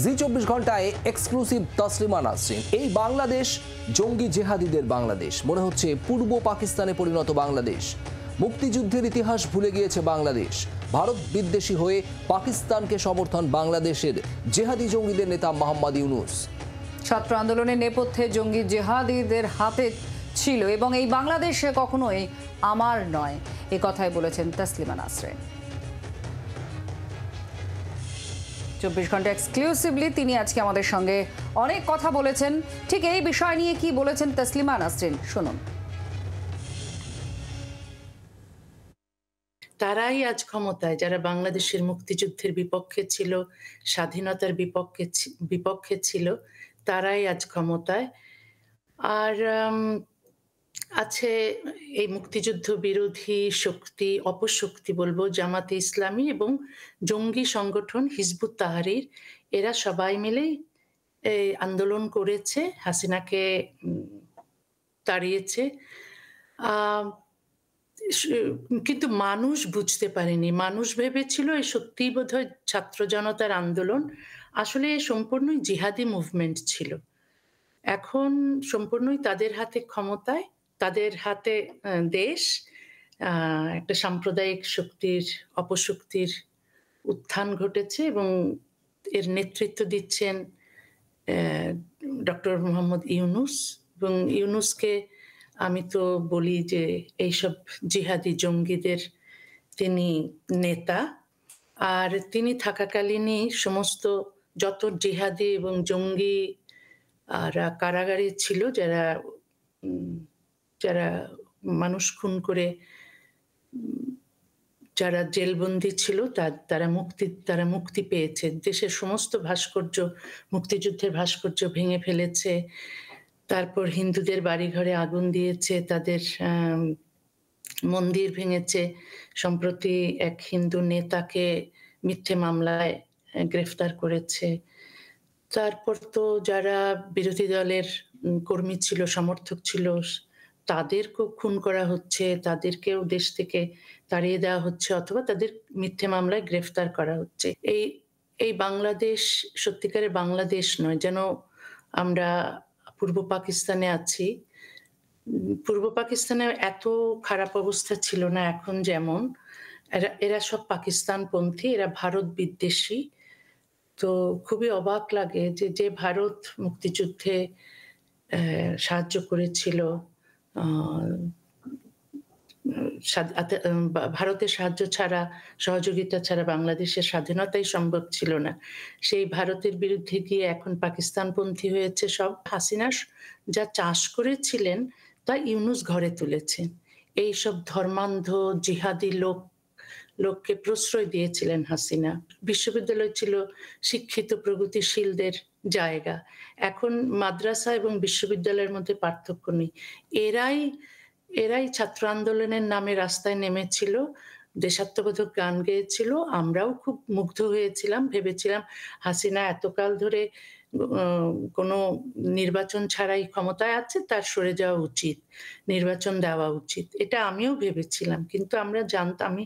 জি 24 ঘন্টায় এক্সক্লুসিভ তসলিমা নাসরিন। এই বাংলাদেশ জঙ্গি জেহাদিদের বাংলাদেশ, মনে হচ্ছে পূর্ব পাকিস্তানে পরিণত বাংলাদেশ। মুক্তিযুদ্ধের ইতিহাস ভুলে গিয়েছে বাংলাদেশ। ভারত বিদ্বেষী হয়ে পাকিস্তানকে সমর্থন বাংলাদেশের জেহাদি জঙ্গিদের নেতা মোহাম্মদ ইউনূস। ছাত্র আন্দোলনের নেপথ্যে জঙ্গি জেহাদিদের হাতে ছিল এবং এই বাংলাদেশ কখনোই আমার নয়, এ কথাই বলেছেন তসলিমা নাসরিন। 24 ঘন্টা এক্সক্লুসিভলি তিনি আজকে আমাদের সঙ্গে অনেক কথা বলেছেন। ঠিক এই বিষয় নিয়ে কি বলেছেন তসলিমা নাসরিন, শুনুন। তারাই আজ ক্ষমতায়, যারা বাংলাদেশের মুক্তিযুদ্ধের বিপক্ষে ছিল, স্বাধীনতার বিপক্ষে ছিল, তারাই আজ ক্ষমতায়। আর আছে এই মুক্তিযুদ্ধ বিরোধী শক্তি, অপশক্তি বলবো, জামাতে ইসলামী এবং জঙ্গি সংগঠন হিজবুত তাহরির। এরা সবাই মিলে এই আন্দোলন করেছে, হাসিনাকে তাড়িয়েছে। কিন্তু মানুষ বুঝতে পারেনি। মানুষ ভেবেছিল এই সত্যিই বোধহয় ছাত্র জনতার আন্দোলন, আসলে সম্পূর্ণই জিহাদি মুভমেন্ট ছিল। এখন সম্পূর্ণই তাদের হাতে ক্ষমতায়, তাদের হাতে দেশ। একটা সাম্প্রদায়িক শক্তির, অপশক্তির উত্থান ঘটেছে এবং এর নেতৃত্ব দিচ্ছেন ডক্টর মোহাম্মদ ইউনূস। এবং ইউনূসকে আমি তো বলি যে এইসব জিহাদি জঙ্গিদের তিনি নেতা। আর তিনি থাকাকালীনই সমস্ত যত জিহাদি এবং জঙ্গি কারাগারে ছিল, যারা মানুষ খুন করে যারা জেলবন্দি ছিল, তারা মুক্তি পেয়েছে। দেশের সমস্ত ভাস্কর্য, মুক্তিযুদ্ধের ভাস্কর্য ভেঙে ফেলেছে। তারপর হিন্দুদের বাড়িঘরে আগুন দিয়েছে, তাদের মন্দির ভেঙেছে। সম্প্রতি এক হিন্দু নেতাকে মিথ্যে মামলায় গ্রেফতার করেছে। তারপর তো যারা বিরোধী দলের কর্মী ছিল, সমর্থক ছিল, তাদেরকেও খুন করা হচ্ছে, তাদেরকেও দেশ থেকে তাড়িয়ে দেওয়া হচ্ছে অথবা তাদের মিথ্যে মামলায় গ্রেফতার করা হচ্ছে। এই বাংলাদেশ সত্যিকারের বাংলাদেশ নয়, যেন আমরা পূর্ব পাকিস্তানে আছি। পূর্ব পাকিস্তানে এত খারাপ অবস্থা ছিল না এখন যেমন। এরা সব পাকিস্তানপন্থী, এরা ভারত বিদ্বেষী। তো খুবই অবাক লাগে যে ভারত মুক্তিযুদ্ধে সাহায্য করেছিল, ভারতের সাহায্য ছাড়া, সহযোগিতা ছাড়া বাংলাদেশের স্বাধীনতাই সম্ভব ছিল না। সেই ভারতের বিরুদ্ধে গিয়ে এখন পাকিস্তানপন্থী হয়েছে সব। হাসিনা যা চাষ করেছিলেন তা ইউনূস ঘরে তুলেছেন। এইসব ধর্মান্ধ জিহাদি লোককে প্রশ্রয় দিয়েছিলেন হাসিনা। বিশ্ববিদ্যালয় ছিল শিক্ষিত প্রগতিশীলদের জায়গা। এখন মাদ্রাসা এবং বিশ্ববিদ্যালয়ের মধ্যে পার্থক্য নেই। এরাই ছাত্র আন্দোলনের নামে রাস্তায় নেমেছিল, দেশাত্মবোধক গান গেয়েছিল। আমরাও খুব মুগ্ধ হয়েছিলাম, ভেবেছিলাম হাসিনা এতকাল ধরে কোনো নির্বাচন ছাড়াই ক্ষমতায় আছে, তার সরে যাওয়া উচিত, নির্বাচন দেওয়া উচিত, এটা আমিও ভেবেছিলাম। কিন্তু আমি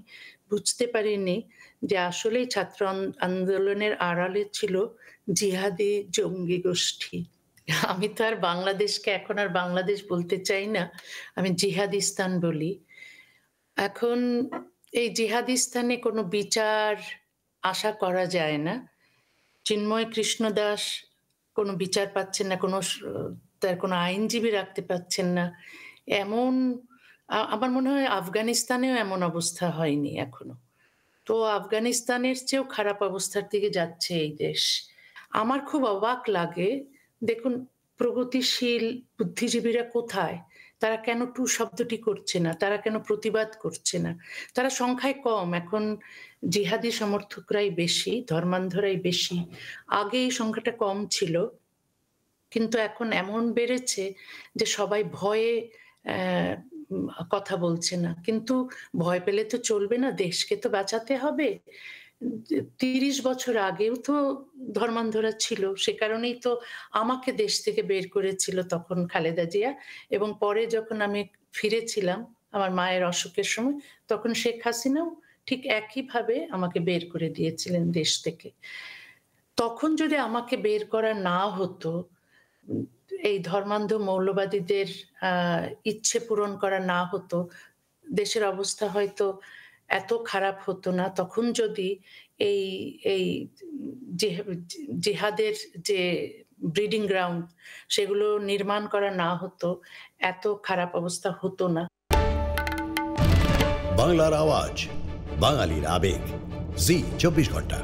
বুঝতে পারিনি যে আসলে ছাত্র আন্দোলনের আড়ালে ছিল জিহাদি জঙ্গি গোষ্ঠী। আমি তো আর বাংলাদেশকে এখন আর বাংলাদেশ বলতে চাই না, আমি জিহাদিস্তান বলি। এখন এই জিহাদিস্তানে কোনো বিচার আশা করা যায় না। চিন্ময় কৃষ্ণ দাস কোনো বিচার পাচ্ছেন না, তার কোনো আইনজীবী রাখতে পাচ্ছেন না। আমার মনে হয় আফগানিস্তানেও এমন অবস্থা হয়নি এখনো। তো আফগানিস্তানের চেয়েও খারাপ অবস্থার দিকে যাচ্ছে এই দেশ। আমার খুব অবাক লাগে, দেখুন প্রগতিশীল বুদ্ধিজীবীরা কোথায়? তারা কেন টু শব্দটি করছে না? তারা কেন প্রতিবাদ করছে না? তারা সংখ্যায় কম, এখন জিহাদি সমর্থকরাই বেশি, ধর্মান্ধরাই বেশি। আগে এই সংখ্যাটা কম ছিল, কিন্তু এখন এমন বেড়েছে যে সবাই ভয়ে কথা বলছে না। কিন্তু ভয় পেলে তো চলবে না, দেশকে তো বাঁচাতে হবে। 30 বছর আগেও তো ধর্মান্ধরা ছিল, সে কারণেই তো আমাকে দেশ থেকে বের করেছিল তখন খালেদা জিয়া, এবং পরে যখন আমি ফিরেছিলাম আমার মায়ের অসুখের সময়, তখন শেখ হাসিনাও ঠিক একইভাবে আমাকে বের করে দিয়েছিলেন দেশ থেকে। তখন যদি আমাকে বের করা না হতো, এই ধর্মান্ধ মৌলবাদীদের ইচ্ছে পূরণ করা না হতো, দেশের অবস্থা হয়তো এত খারাপ হতো না। তখন যদি এই এই জিহাদের যে ব্রিডিং গ্রাউন্ড সেগুলো নির্মাণ করা না হতো, এত খারাপ অবস্থা হতো না। বাংলার আওয়াজ, বাঙালির আবেগ, জি 24 ঘন্টা।